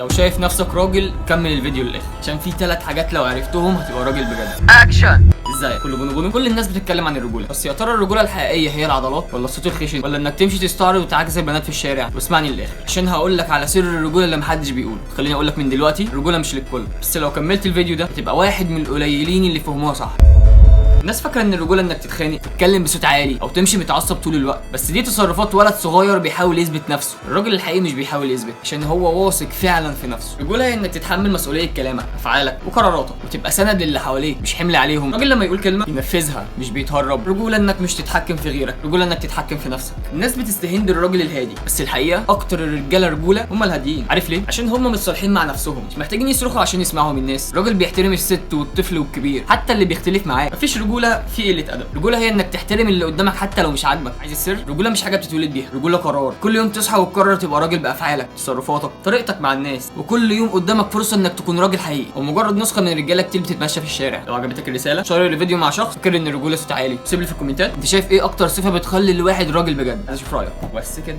لو شايف نفسك راجل كمل الفيديو للاخر، عشان في 3 حاجات لو عرفتهم هتبقى راجل بجد. اكشن. ازاي كله بونو؟ كل الناس بتتكلم عن الرجوله، بس يا ترى الرجوله الحقيقيه هي العضلات ولا الصوت الخشن ولا انك تمشي تستعرض وتعاكس البنات في الشارع؟ واسمعني للاخر عشان هقول لك على سر الرجوله اللي محدش بيقوله. خليني اقول لك من دلوقتي، الرجوله مش للكل، بس لو كملت الفيديو ده هتبقى واحد من القليلين اللي فهموها صح. الناس فاكره ان الرجوله انك تتخانق، تتكلم بصوت عالي او تمشي متعصب طول الوقت، بس دي تصرفات ولد صغير بيحاول يثبت نفسه. الراجل الحقيقي مش بيحاول يثبت، عشان هو واثق فعلا في نفسه. الرجوله هي انك تتحمل مسؤوليه كلامك، افعالك وقراراتك، وتبقى سند للي حواليك مش حمل عليهم. الراجل لما يقول كلمه ينفذها مش بيتهرب. رجوله انك مش تتحكم في غيرك، رجوله انك تتحكم في نفسك. الناس بتستهين بالراجل الهادي، بس الحقيقه اكتر الرجاله رجوله هم الهاديين. عارف ليه؟ عشان هم متصالحين مع نفسهم، مش محتاجين يصرخوا عشان يسمعهم الناس. الراجل بيحترم الست والطفل والكبير، حتى اللي بيختلف معاه. مفيش رجوله في قله ادب. رجوله هي انك تحترم اللي قدامك حتى لو مش عاجبك. عايز السر؟ رجوله مش حاجه بتتولد بيها، رجوله قرار. كل يوم تصحى وتقرر تبقى راجل بافعالك، تصرفاتك، طريقتك مع الناس، وكل يوم قدامك فرصه انك تكون راجل حقيقي ومجرد نسخه من رجاله كتير بتتمشى في الشارع. لو عجبتك الرساله شير الفيديو مع شخص فاكر ان الرجوله صوت عالي. سيب لي في الكومنتات انت شايف ايه اكتر صفه بتخلي الواحد راجل بجد. عايز اشوف رايك. بس كده.